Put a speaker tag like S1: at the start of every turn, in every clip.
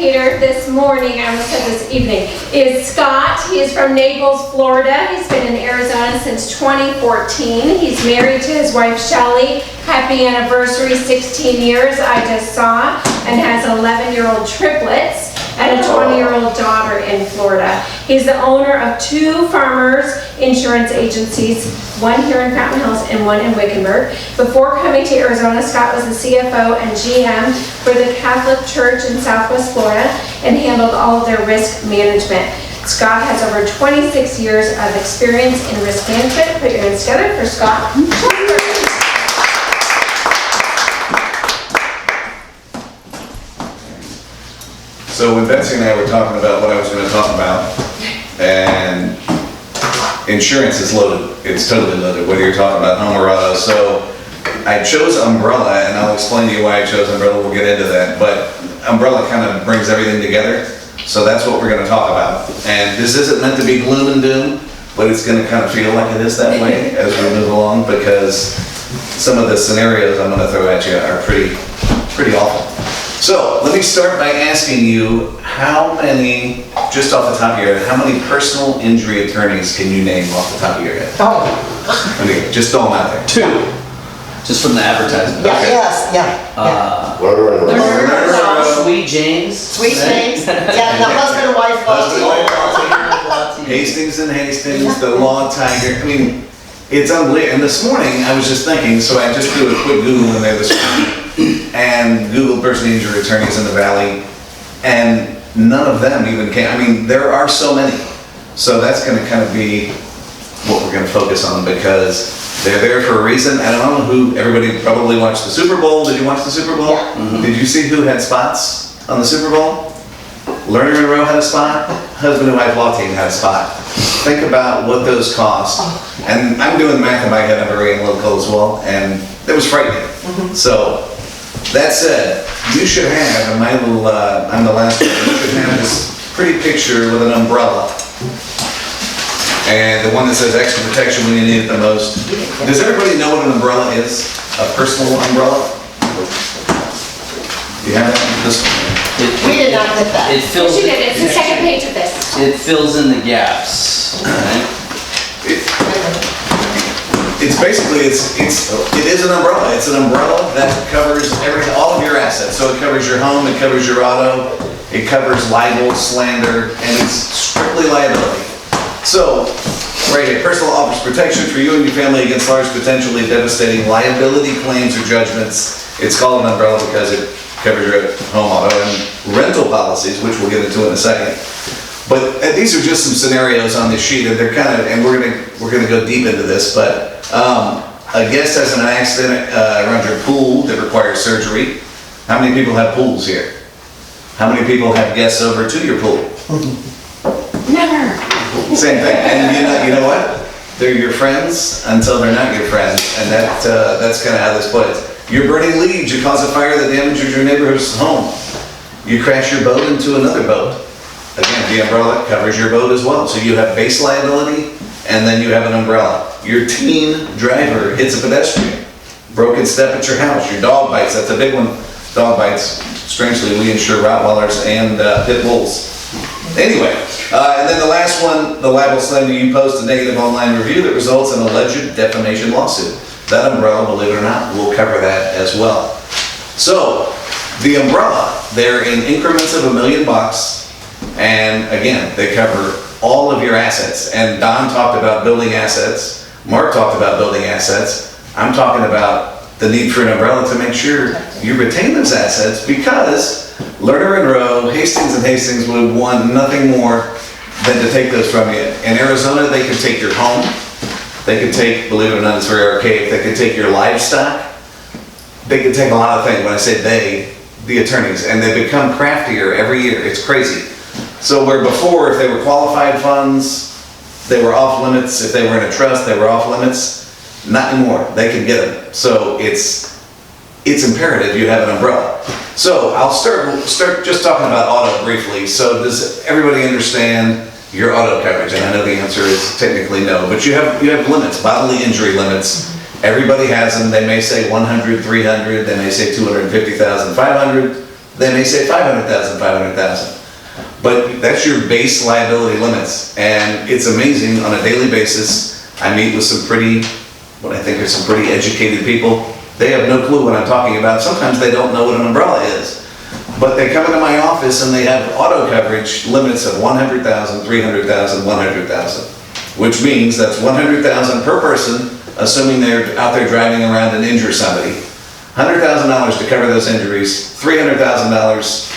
S1: dedicator this morning, I almost said this evening, is Scott. He is from Naples, Florida. He's been in Arizona since 2014. He's married to his wife, Shelly. Happy anniversary, 16 years, I just saw, and has 11-year-old triplets and a 20-year-old daughter in Florida. He's the owner of 2 farmers insurance agencies, one here in Fountain Hills and one in Wickenburg. Before coming to Arizona, Scott was the CFO and GM for the Catholic Church in Southwest Florida and handled all of their risk management. Scott has over 26 years of experience in risk management. Put your hands together for Scott Schlossberg.
S2: So when Betsy and I were talking about what I was going to talk about, and insurance is loaded, it's totally loaded, whether you're talking about home or auto. So I chose umbrella, and I'll explain to you why I chose umbrella, we'll get into that, but umbrella kind of brings everything together, so that's what we're going to talk about. And this isn't meant to be gloom and doom, but it's going to kind of feel like it is that way as we move along, because some of the scenarios I'm going to throw at you are pretty awful. So let me start by asking you, how many, just off the top of your head, how many personal injury attorneys can you name off the top of your head?
S3: Oh.
S2: I mean, just throw them out there.
S4: 2. Just from the advertisement.
S3: Yeah, yes, yeah.
S4: Sweet James.
S3: Sweet James. Yeah, the husband and wife law team.
S2: Hastings and Hastings, the Law Tiger. I mean, it's unbelievable. And this morning, I was just thinking, so I just did a quick Google in there this morning, and Googled personal injury attorneys in the Valley, and none of them even came. I mean, there are so many. So that's going to kind of be what we're going to focus on, because they're there for a reason. I don't know who, everybody probably watched the Super Bowl. Did you watch the Super Bowl?
S3: Yeah.
S4: Mm-hmm.
S2: Did you see who had spots on the Super Bowl? Lerner and Rowe had a spot. Husband and wife law team had a spot. Think about what those cost. And I'm doing the math in my head. I'm very analytical as well, and it was frightening. So that said, you should have, in my little, I'm the last one, you should have this pretty picture with an umbrella. And the one that says extra protection when you need it the most. Does everybody know what an umbrella is? A personal umbrella? Do you have that? This one?
S3: We did not get that.
S4: It fills.
S1: Yes, you did. It's the second page of this.
S4: It fills in the gaps. Right?
S2: It's basically, it is an umbrella. It's an umbrella that covers all of your assets. So it covers your home, it covers your auto, it covers libel, slander, and it's strictly liability. So, right here, personal office protection for you and your family against large, potentially devastating liability claims or judgments. It's called an umbrella because it covers your home, auto, and rental policies, which we'll get into in a second. But these are just some scenarios on this sheet, and they're kind of, and we're gonna go deep into this. But a guest has an accident around your pool that requires surgery. How many people have pools here? How many people have guests over to your pool?
S1: Never.
S2: Same thing. And you know what? They're your friends until they're not your friends, and that's kind of how this plays. You're burning leaves. You cause a fire that damages your neighbor's home. You crash your boat into another boat. Again, the umbrella covers your boat as well. So you have base liability, and then you have an umbrella. Your teen driver hits a pedestrian. Broken step at your house. Your dog bites. That's a big one. Dog bites. Strangely, we insure Rottweilers and pit bulls. Anyway, and then the last one, the libel slander, you post a negative online review that results in an alleged defamation lawsuit. That umbrella, believe it or not, will cover that as well. So, the umbrella, they're in increments of $1 million, and again, they cover all of your assets. And Don talked about building assets, Mark talked about building assets, I'm talking about the need for an umbrella to make sure you retain those assets, because Lerner and Rowe, Hastings and Hastings would want nothing more than to take those from you. In Arizona, they could take your home. They could take, believe it or not, it's very archaic, they could take your livestock. They could take a lot of things. When I say they, the attorneys, and they become craftier every year. It's crazy. So where before, if they were qualified funds, they were off limits. If they were in a trust, they were off limits. Not anymore. They can get them. So it's imperative you have an umbrella. So I'll start just talking about auto briefly. So does everybody understand your auto coverage? And I know the answer is technically no, but you have limits, bodily injury limits. Everybody has them. They may say 100, 300, they may say 250,000, 500. They may say 500,000, 500,000. But that's your base liability limits, and it's amazing, on a daily basis, I meet with what I think are some pretty educated people. They have no clue what I'm talking about. Sometimes they don't know what an umbrella is. But they come into my office and they have auto coverage limits of 100,000, 300,000, 100,000, which means that's 100,000 per person, assuming they're out there driving around and injure somebody. $100,000 to cover those injuries, $300,000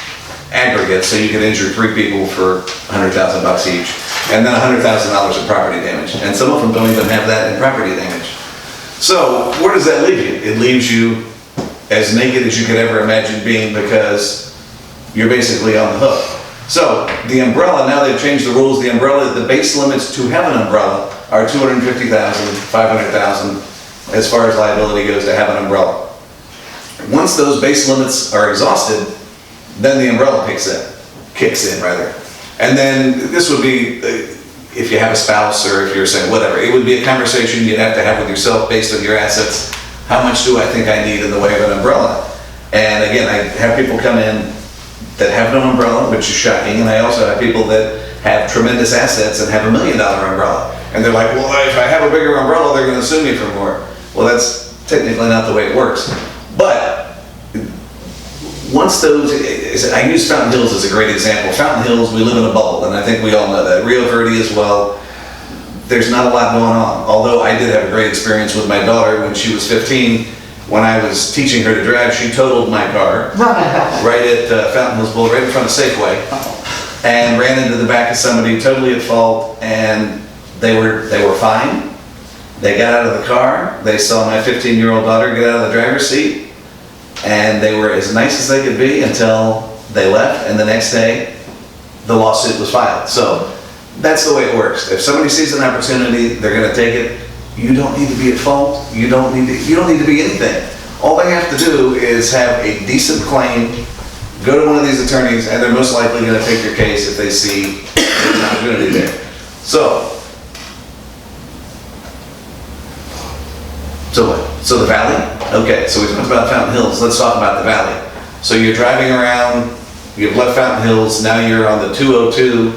S2: aggregate, so you can injure 3 people for $100,000 each, and then $100,000 in property damage. And some of them don't even have that in property damage. So where does that leave you? It leaves you as naked as you could ever imagine being, because you're basically on the hook. So the umbrella, now they've changed the rules. The umbrella, the base limits to have an umbrella are 250,000, 500,000 as far as liability goes to have an umbrella. Once those base limits are exhausted, then the umbrella kicks in. And then this would be, if you have a spouse or if you're saying whatever, it would be a conversation you'd have to have with yourself based on your assets. How much do I think I need in the way of an umbrella? And again, I have people come in that have no umbrella, which is shocking, and I also have people that have tremendous assets and have $1 million umbrella. And they're like, well, if I have a bigger umbrella, they're gonna sue me for more. Well, that's technically not the way it works. But once those, I use Fountain Hills as a great example. Fountain Hills, we live in a bubble, and I think we all know that. Rio Verde as well, there's not a lot going on. Although I did have a great experience with my daughter when she was 15. When I was teaching her to drive, she totaled my car right at Fountain Hills Bowl, right in front of Safeway, and ran into the back of somebody totally at fault, and they were fine. They got out of the car, they saw my 15-year-old daughter get out of the driver's seat, and they were as nice as they could be until they left, and the next day, the lawsuit was filed. So that's the way it works. If somebody sees an opportunity, they're gonna take it. You don't need to be at fault. You don't need to be anything. All they have to do is have a decent claim, go to one of these attorneys, and they're most likely gonna take your case if they see there's an opportunity there. So what? So the valley? Okay, so we talked about Fountain Hills. Let's talk about the valley. So you're driving around, you've left Fountain Hills, now you're on the 202.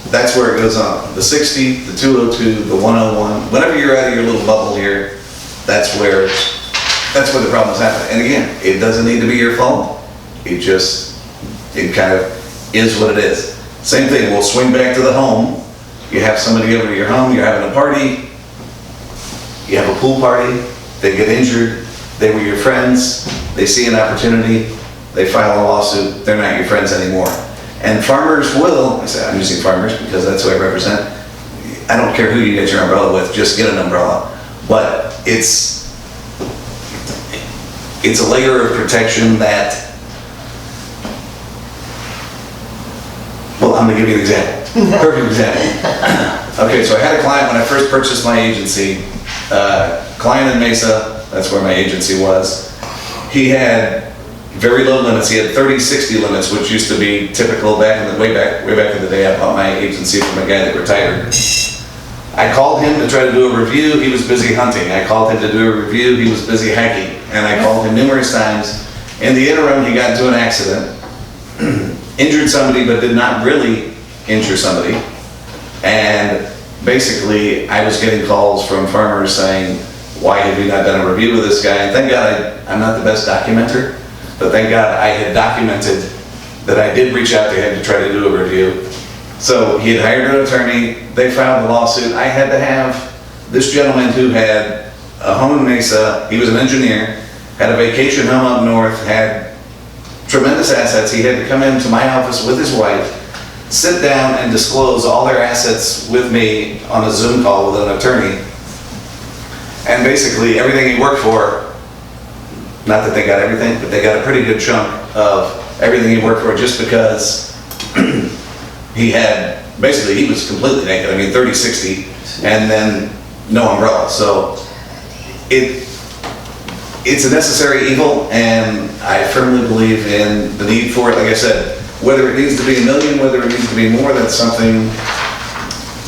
S2: That's where it goes on. The 60, the 202, the 101. Whenever you're out of your little bubble here, that's where the problems happen. And again, it doesn't need to be your fault. It kind of is what it is. Same thing, we'll swing back to the home. You have somebody over to your home, you're having a party, you have a pool party, they get injured, they were your friends, they see an opportunity, they file a lawsuit, they're not your friends anymore. And farmers will, I'm using farmers because that's who I represent. I don't care who you get your umbrella with, just get an umbrella. But it's a layer of protection that, well, I'm gonna give you an example. Perfect example. Okay, so I had a client when I first purchased my agency, client in Mesa, that's where my agency was. He had very low limits. He had 30-60 limits, which used to be typical way back in the day. I bought my agency from a guy that retired. I called him to try to do a review. He was busy hunting. I called him to do a review. He was busy hiking. And I called him numerous times. In the interim, he got into an accident, injured somebody, but did not really injure somebody. And basically, I was getting calls from farmers saying, why have you not done a review with this guy? And thank God I'm not the best documenter. But thank God I had documented that I did reach out to him to try to do a review. So he had hired an attorney, they filed the lawsuit. I had to have this gentleman who had a home in Mesa, he was an engineer, had a vacation home up north, had tremendous assets. He had to come into my office with his wife, sit down and disclose all their assets with me on a Zoom call with an attorney. And basically everything he worked for, not that they got everything, but they got a pretty good chunk of everything he worked for, just because he was completely naked. I mean, 30-60, and then no umbrella. So it's a necessary evil, and I firmly believe in the need for it. Like I said, whether it needs to be $1 million, whether it needs to be more, that's something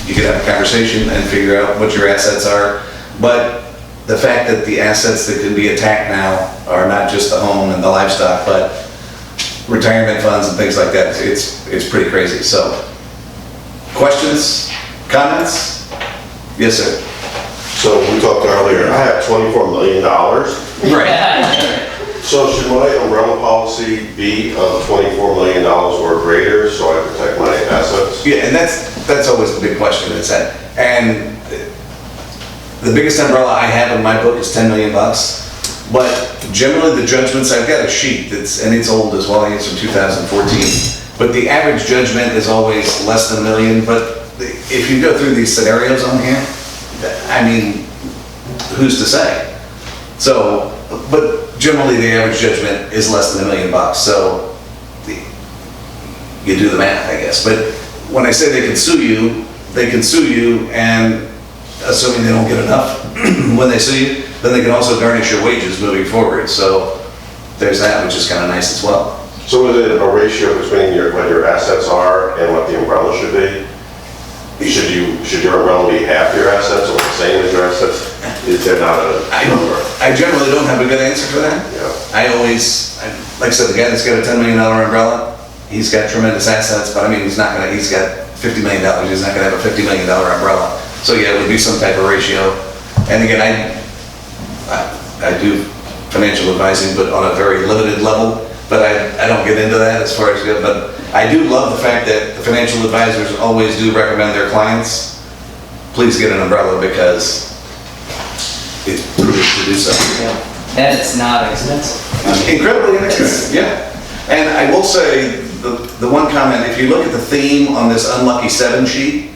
S2: you could have a conversation and figure out what your assets are. But the fact that the assets that can be attacked now are not just the home and the livestock, but retirement funds and things like that. It's pretty crazy. So, questions, comments? Yes, sir.
S5: So we talked earlier, I have $24 million.
S2: Right.
S5: So should my umbrella policy be of $24 million or greater so I protect my assets?
S2: Yeah, and that's always the big question, is that, and the biggest umbrella I have in my book is 10 million bucks. But generally the judgments, I've got a sheet and it's old as well, I think it's from 2014. But the average judgment is always less than $1 million. But if you go through these scenarios on here, I mean, who's to say? So, but generally the average judgment is less than $1 million bucks. So you do the math, I guess. But when I say they can sue you, and assuming they don't get enough when they sue you, then they can also garnish your wages moving forward. So there's that, which is kind of nice as well.
S5: So is it a ratio between what your assets are and what the umbrella should be? Should your umbrella be half your assets or the same as your assets? Is there not a number?
S2: I generally don't have a good answer for that.
S5: Yeah.
S2: Like I said, the guy that's got a $10 million umbrella, he's got tremendous assets, but I mean, he's got $50 million, he's not gonna have a $50 million umbrella. So yeah, it would be some type of ratio. And again, I do financial advising, but on a very limited level, but I don't get into that as far as, but I do love the fact that the financial advisors always do recommend their clients, please get an umbrella because it's prudent to do so.
S4: And it's not expensive.
S2: Incredibly inexpensive, yeah. And I will say, the one comment, if you look at the theme on this Unlucky 7 sheet,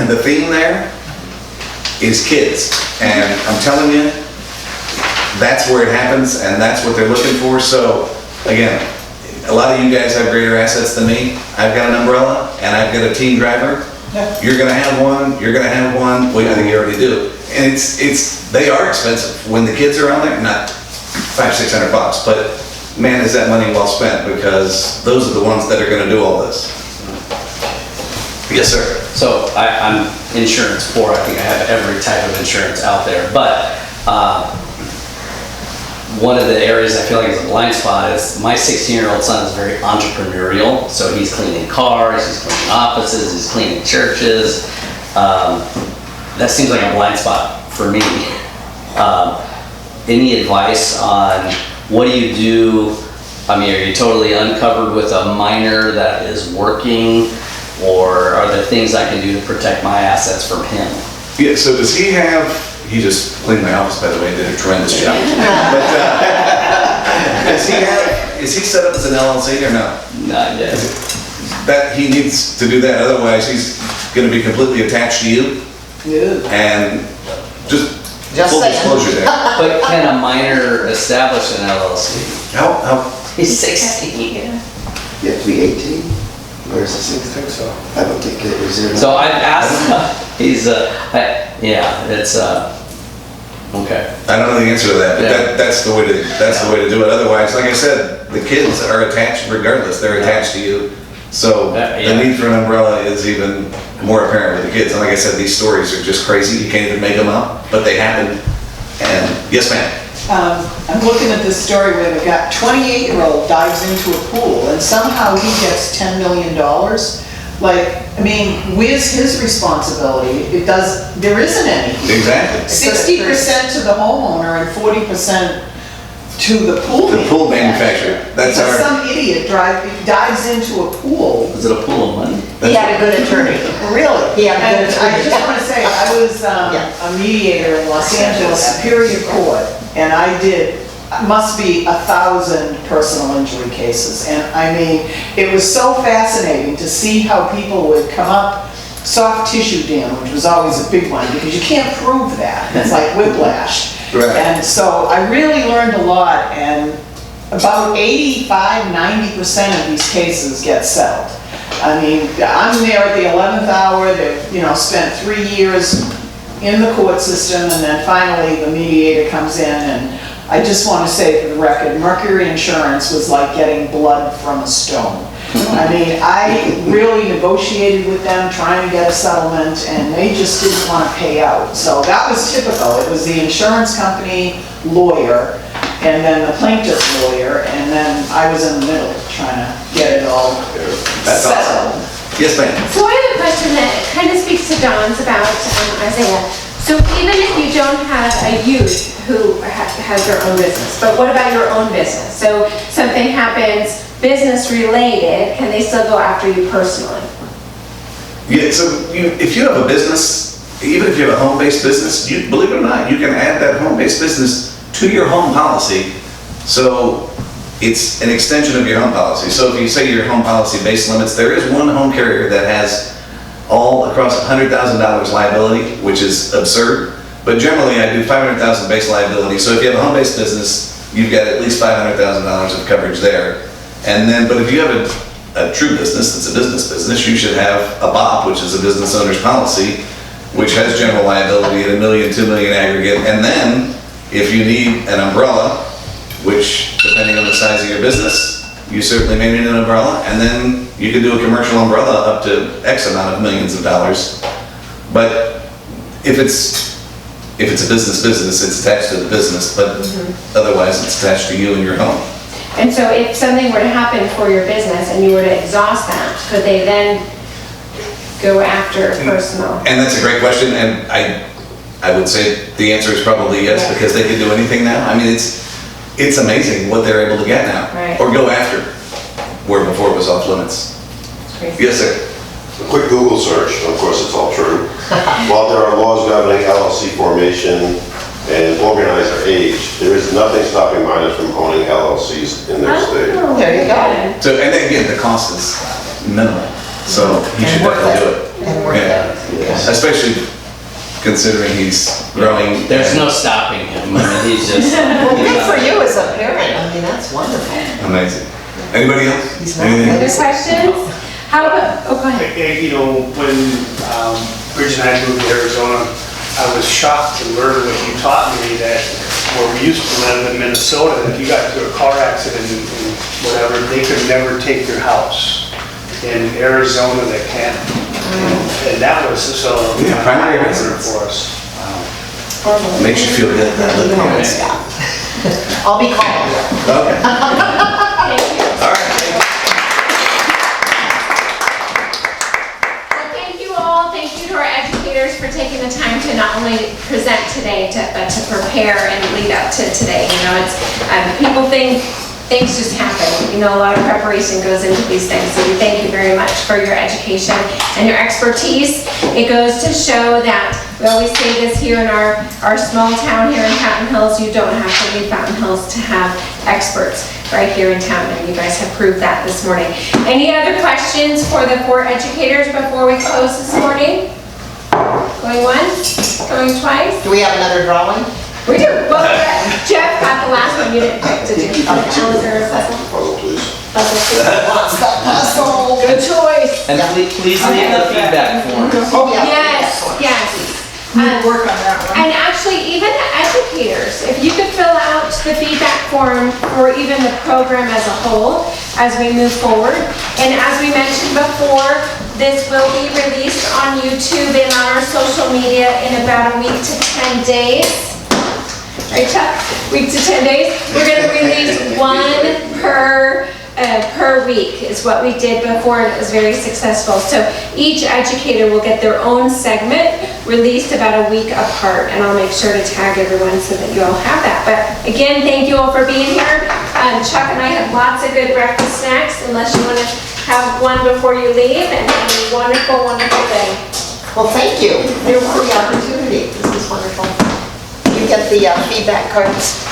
S2: the theme there is kids. And I'm telling you, that's where it happens and that's what they're looking for. So again, a lot of you guys have greater assets than me. I've got an umbrella and I've got a teen driver. You're gonna have one, you're gonna have one. Well, I think you already do. And they are expensive. When the kids are on there, not $500-600 bucks, but man, is that money well spent, because those are the ones that are gonna do all this. Yes, sir.
S4: So I'm insurance poor. I think I have every type of insurance out there. But one of the areas I feel like is a blind spot is my 16-year-old son is very entrepreneurial. So he's cleaning cars, he's cleaning offices, he's cleaning churches. That seems like a blind spot for me. Any advice on what do you do? I mean, are you totally uncovered with a minor that is working? Or are there things I can do to protect my assets from him?
S2: Yeah, so does he just cleaned my office, by the way, did a tremendous job. But is he set up as an LLC or no?
S4: Not yet.
S2: That he needs to do that, otherwise he's gonna be completely attached to you.
S3: Yeah.
S2: And just full
S3: saying.
S2: disclosure there.
S4: But can a minor establish an LLC?
S2: How,
S4: He's 16.
S6: You have to be 18, or is it 16? I think so. I don't think it is.
S4: So I've asked, okay.
S2: I don't know the answer to that, but that's the way to do it. Otherwise, like I said, the kids are attached regardless, they're attached to you. So the need for an umbrella is even more apparent with the kids. And like I said, these stories are just crazy. You can't even make them up, but they happen. And yes, ma'am.
S7: I'm looking at this story where the 28-year-old dives into a pool and somehow he gets $10 million. Like, I mean, where's his responsibility? There isn't any.
S2: Exactly.
S7: 60% to the homeowner and 40% to the pool
S2: The pool manufacturer. That's
S7: Because
S2: our,
S7: some idiot dives into a pool.
S4: Is it a pool of money?
S3: He had a good attorney.
S7: Really?
S3: He had a
S7: And
S3: good
S7: I
S3: attorney.
S7: just want to say, I was a mediator in Los Angeles Superior Court, and I did, must be 1,000 personal injury cases. And I mean, it was so fascinating to see how people would come up. Soft tissue damage was always a big one because you can't prove that. It's like whiplash.
S2: Right.
S7: And so I really learned a lot, and about 85–90% of these cases get settled. I mean, I'm there at the 11th hour. They've, spent 3 years in the court system, and then finally the mediator comes in. And I just want to say for the record, Mercury Insurance was like getting blood from a stone. I mean, I really negotiated with them trying to get a settlement, and they just didn't want to pay out. So that was typical. It was the insurance company lawyer, and then the plaintiff's lawyer, and then I was in the middle trying to get it all
S2: That's
S7: settled.
S2: awesome. Yes, ma'am.
S1: So I have a question that kind of speaks to Dawn's about Isaiah. So even if you don't have a youth who has their own business, but what about your own business? So something happens business related, can they still go after you personally?
S2: Yeah, so if you have a business, even if you have a home-based business, believe it or not, you can add that home-based business to your home policy. So it's an extension of your home policy. So if you say your home policy base limits, there is one home carrier that has all across $100,000 liability, which is absurd. But generally I do $500,000 base liability. So if you have a home-based business, you've got at least $500,000 of coverage there. And then, but if you have a true business that's a business, you should have a BOP, which is a business owner's policy, which has general liability at $1 million, $2 million aggregate. And then if you need an umbrella, which depending on the size of your business, you certainly may need an umbrella, and then you can do a commercial umbrella up to X amount of millions of dollars. But if it's a business, it's attached to the business, but otherwise it's attached to you and your home.
S1: And so if something were to happen for your business and you were to exhaust that, could they then go after personal?
S2: And that's a great question, and I would say the answer is probably yes, because they can do anything now. I mean, it's amazing what they're able to get now,
S1: Right.
S2: or go after, where before it was off limits.
S1: It's crazy.
S2: Yes, sir.
S5: A quick Google search, of course it's all true. While there are laws governing LLC formation and organizer age, there is nothing stopping minors from owning LLCs in their state.
S1: Oh,
S3: There you go.
S1: good.
S2: So, and again, the cost is minimal, so he should
S3: And worth
S2: definitely do
S3: it.
S2: it.
S3: And worth
S2: Yeah.
S3: it.
S2: Especially considering he's growing.
S4: There's no stopping him. I mean, he's just.
S3: Well, good for you as a parent, I mean, that's wonderful.
S2: Amazing. Anybody else?
S3: He's not-
S2: Anything?
S1: Other questions? How about, oh, go ahead.
S8: You know, when Bridget and I moved to Arizona, I was shocked to learn what you taught me, that where we used to live in Minnesota, if you got into a car accident and whatever, they could never take your house. In Arizona, they can. And that was so.
S2: Yeah, primary residence.
S8: For us.
S2: Makes you feel good. I live here.
S3: Yeah. I'll be calling you.
S2: Okay.
S1: Thank you.
S2: All right.
S1: Well, thank you all. Thank you to our educators for taking the time to not only present today, but to prepare and lead up to today. You know, it's, people think things just happen. You know, a lot of preparation goes into these things. So we thank you very much for your education and your expertise. It goes to show that, we always say this here in our small town here in Fountain Hills, you don't have to leave Fountain Hills to have experts right here in town, and you guys have proved that this morning. Any other questions for the 4 educators before we close this morning? Going once, going twice?
S3: Do we have another drawing?
S1: We do. Well, Jeff got the last one you didn't pick, did you? Alice or Cecil?
S5: Puzzle, please.
S3: What's the puzzle?
S1: Good choice.
S4: And please leave the feedback form.
S3: Oh, yeah.
S1: Yes, yes.
S7: Work on that one.
S1: And actually, even the educators, if you could fill out the feedback form for even the program as a whole, as we move forward. And as we mentioned before, this will be released on YouTube and on our social media in about a week to 10 days. Right, Chuck? Week to 10 days. We're gonna release one per week is what we did before, and it was very successful. So each educator will get their own segment released about a week apart, and I'll make sure to tag everyone so that you all have that. But again, thank you all for being here. Chuck and I have lots of good breakfast snacks, unless you want to have one before you leave, and have a wonderful, wonderful day.
S3: Well, thank you for the opportunity. This is wonderful. You get the feedback cards.